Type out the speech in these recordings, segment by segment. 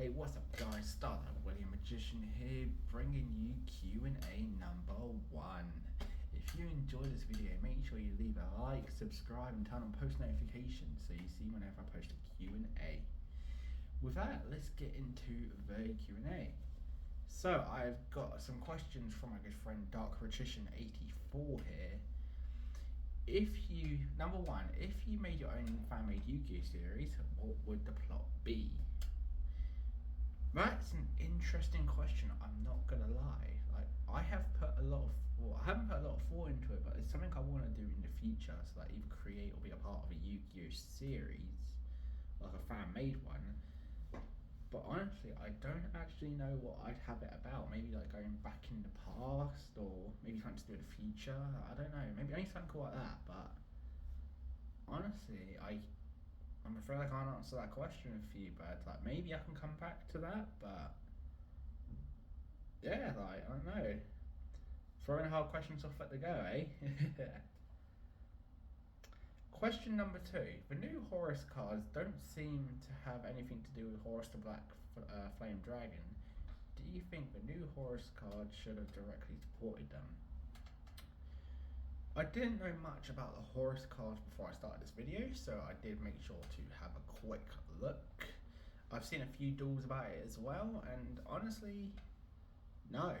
Hey, what's up guys, Starlight, William Magician here, bringing you Q&A number 1. If you enjoyed this video, make sure you leave a like, subscribe and turn on post notifications so you see whenever I post a Q&A. With that, let's get into the Q&A. So, I've got some questions from my good friend Darkmagician84 here. Number 1, if you made your own fan-made Yu-Gi-Oh series, what would the plot be? That's an interesting question, I'm not gonna lie. I haven't put a lot of thought into it, but it's something I want to do in the future, so either create or be a part of a Yu-Gi-Oh series, like a fan-made one. But honestly, I don't actually know what I'd have it about. Maybe going back in the past, or maybe something to do with the future. I don't know, maybe something cool like that, but honestly, I'm afraid I can't answer that question with you, but maybe I can come back to that, but yeah, I don't know. Throwing hard questions off at the go, eh? Question number 2. The new Horus cards don't seem to have anything to do with Horus the Black Flame Dragon. Do you think the new Horus cards should have directly supported them? I didn't know much about the Horus cards before I started this video, so I did make sure to have a quick look. I've seen a few duels about it as well, and honestly, no.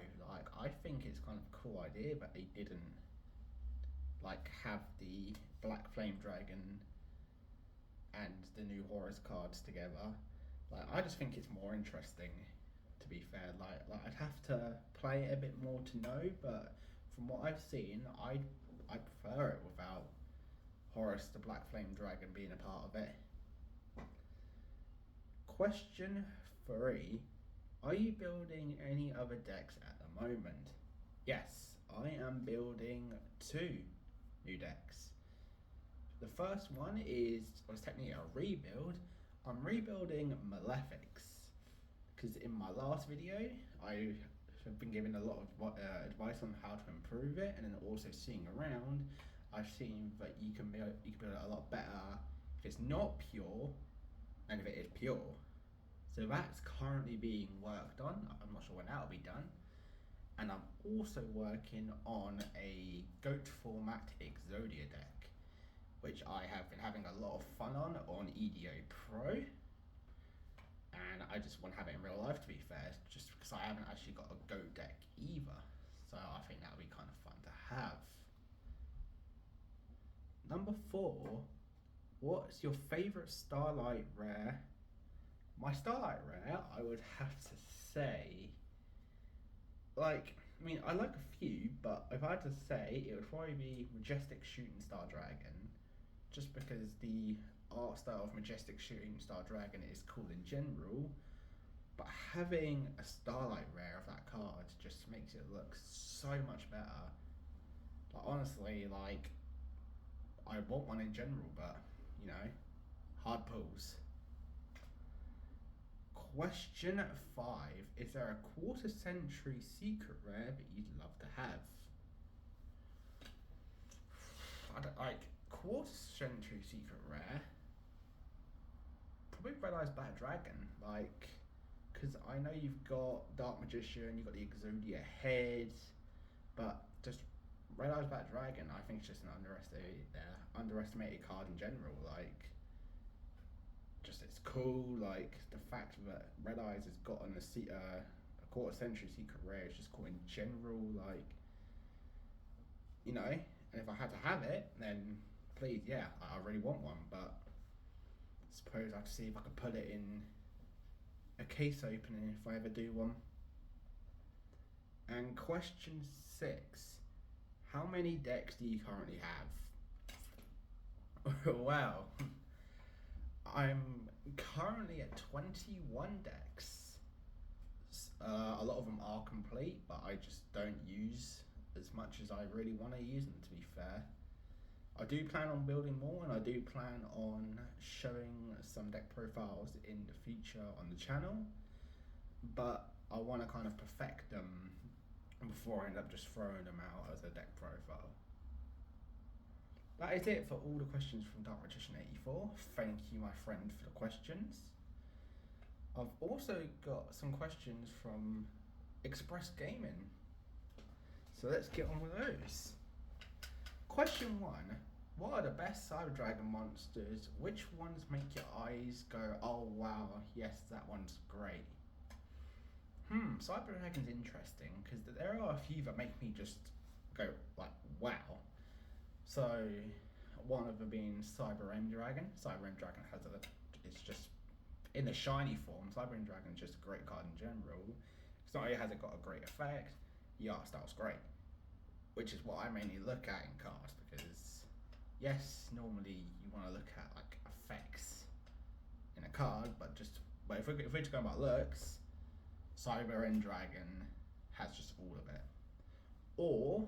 I think it's kind of a cool idea, but they didn't have the Black Flame Dragon and the new Horus cards together. I just think it's more interesting, to be fair. I'd have to play it a bit more to know, but from what I've seen, I prefer it without Horus the Black Flame Dragon being a part of it. Question 3. Are you building any other decks at the moment? Yes, I am building 2 new decks. The first one is technically a rebuild. I'm rebuilding Malefics, because in my last video I have been given a lot of advice on how to improve it, and then also seeing around, I've seen that you can build it a lot better if it's not pure than if it is pure. So that's currently being worked on. I'm not sure when that'll be done. And I'm also working on a GOAT format Exodia deck, which I have been having a lot of fun on EDO Pro. And I just want to have it in real life, to be fair, just because I haven't actually got a GOAT deck either. So I think that would be kind of fun to have. Number 4, what's your favourite Starlight rare? My Starlight rare, I would have to say, I like a few, but if I had to say, it would probably be Majestic Shooting Star Dragon, just because the art style of Majestic Shooting Star Dragon is cool in general, but having a Starlight rare of that card just makes it look so much better. Honestly, I want one in general, but hard pulls. Question 5. Is there a quarter century secret rare that you'd love to have? Quarter century secret rare, probably Red Eyes Black Dragon, because I know you've got Dark Magician, you've got the Exodia head, but just Red Eyes Black Dragon, I think it's just an underestimated card in general. Just it's cool. The fact that Red Eyes has gotten a quarter century secret rare is just cool in general. And if I had to have it, then please, yeah, I really want one. But I suppose I have to see if I could put it in a case opening if I ever do one. And question 6. How many decks do you currently have? Wow. I'm currently at 21 decks. A lot of them are complete, but I just don't use as much as I really want to use them, to be fair. I do plan on building more, and I do plan on showing some deck profiles in the future on the channel, but I want to kind of perfect them before I end up just throwing them out as a deck profile. That is it for all the questions from Darkmagician84. Thank you, my friend, for the questions. I've also got some questions from Express Gaming. So let's get on with those. Question 1. What are the best Cyber Dragon monsters? Which ones make your eyes go, oh wow, yes, that one's great? Cyber Dragon's interesting because there are a few that make me just go like, wow. So one of them being Cyber End Dragon. Cyber End Dragon it's just in the shiny form. Cyber End Dragon is just a great card in general. It's not only has it got a great effect, the art style's great, which is what I mainly look at in cards because yes, normally you want to look at like effects in a card, but if we're just going about looks, Cyber End Dragon has just all of it. Or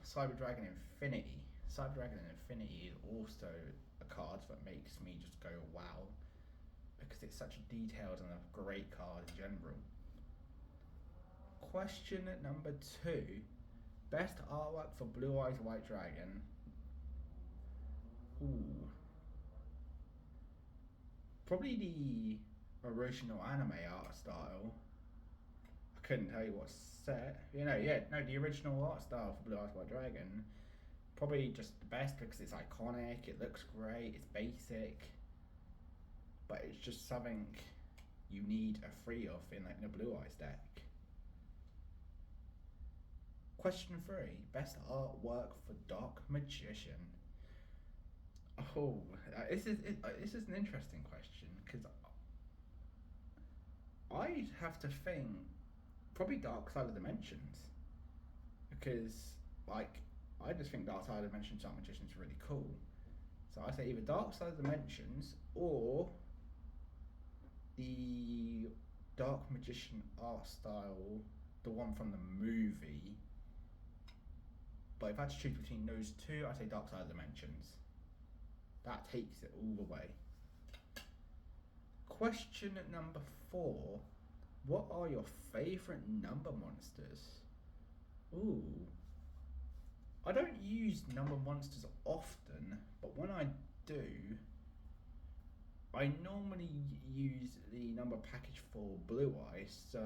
Cyber Dragon Infinity. Cyber Dragon Infinity is also a card that makes me just go wow, because it's such a detailed and a great card in general. Question number 2. Best artwork for Blue Eyes White Dragon. Ooh. Probably the original anime art style. I couldn't tell you what set. The original art style for Blue Eyes White Dragon. Probably just the best because it's iconic, it looks great, it's basic. But it's just something you need a free of in like the Blue Eyes deck. Question 3. Best artwork for Dark Magician. Oh, this is an interesting question because I'd have to think probably Dark Side of Dimensions because I just think Dark Side of Dimensions Dark Magician is really cool. So I say either Dark Side of Dimensions or the Dark Magician art style, the one from the movie. But if I had to choose between those two, I'd say Dark Side of Dimensions. That takes it all the way. Question number 4. What are your favourite number monsters? Ooh. I don't use number monsters often, but when I do, I normally use the number package for Blue Eyes, so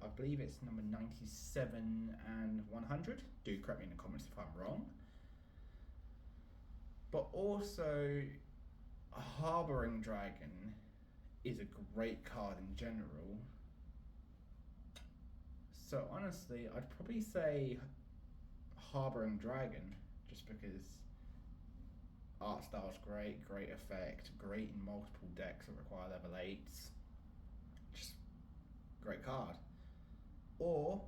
I believe it's number 97 and 100. Do correct me in the comments if I'm wrong. But also, Harboring Dragon is a great card in general. So honestly, I'd probably say Harboring Dragon, just because art style's great, great effect, great in multiple decks that require level 8s. Just great card. Or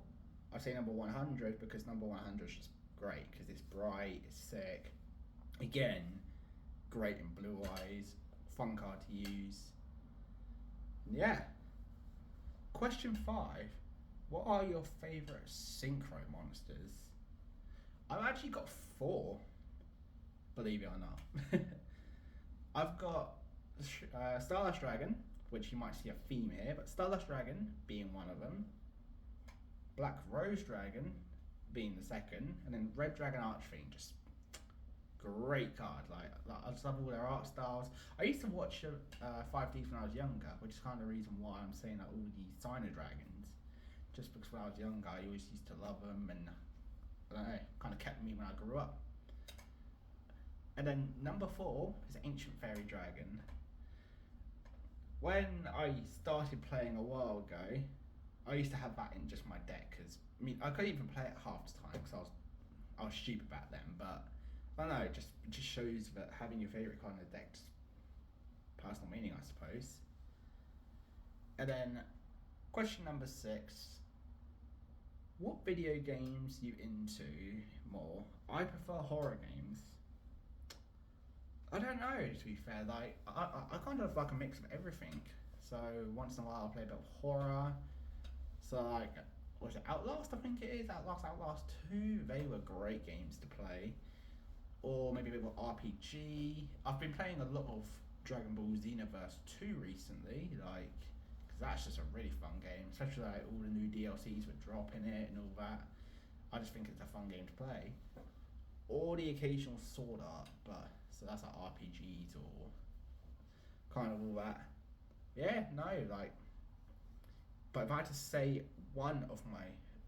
I'd say number 100 because number 100 is just great because it's bright, it's sick. Again, great in Blue Eyes, fun card to use. Yeah. Question 5. What are your favourite synchro monsters? I've actually got 4, believe it or not. I've got Starlight Dragon, which you might see a theme here, but Starlight Dragon being one of them, Black Rose Dragon being the second, and then Red Dragon Archfiend, just great card. Like I just love all their art styles. I used to watch 5Ds when I was younger, which is kind of the reason why I'm saying that all the Cyno Dragons, just because when I was younger I always used to love them, and I don't know, kind of kept me when I grew up. And then number 4 is Ancient Fairy Dragon. When I started playing a while ago, I used to have that in just my deck because I couldn't even play it half the time because I was stupid back then. But I don't know, it just shows that having your favourite card in the deck just personal meaning, I suppose. And then question number 6. What video games are you into more? I prefer horror games. I don't know, to be fair. Like I kind of like a mix of everything. So once in a while I play a bit of horror. So like, was it Outlast? I think it is Outlast 2. They were great games to play. Or maybe a bit of RPG. I've been playing a lot of Dragon Ball Xenoverse 2 recently. Like, because that's just a really fun game. Especially like all the new DLCs that drop in it and all that. I just think it's a fun game to play. Or the occasional Sword Art, but so that's like RPGs or kind of all that. yeah, no, like, but if I had to say one of my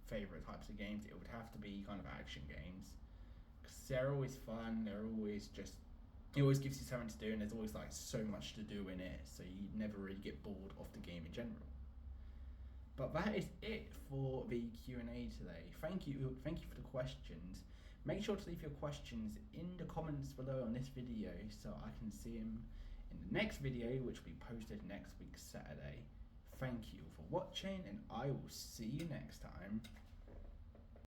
favorite types of games, it would have to be kind of action games because they're always fun. They're always just it always gives you something to do, and there's always like so much to do in it, so you never really get bored of the game in general. But that is it for the Q&A today. Thank you for the questions. Make sure to leave your questions in the comments below on this video so I can see them in the next video, which will be posted next week Saturday. Thank you for watching, and I will see you next time.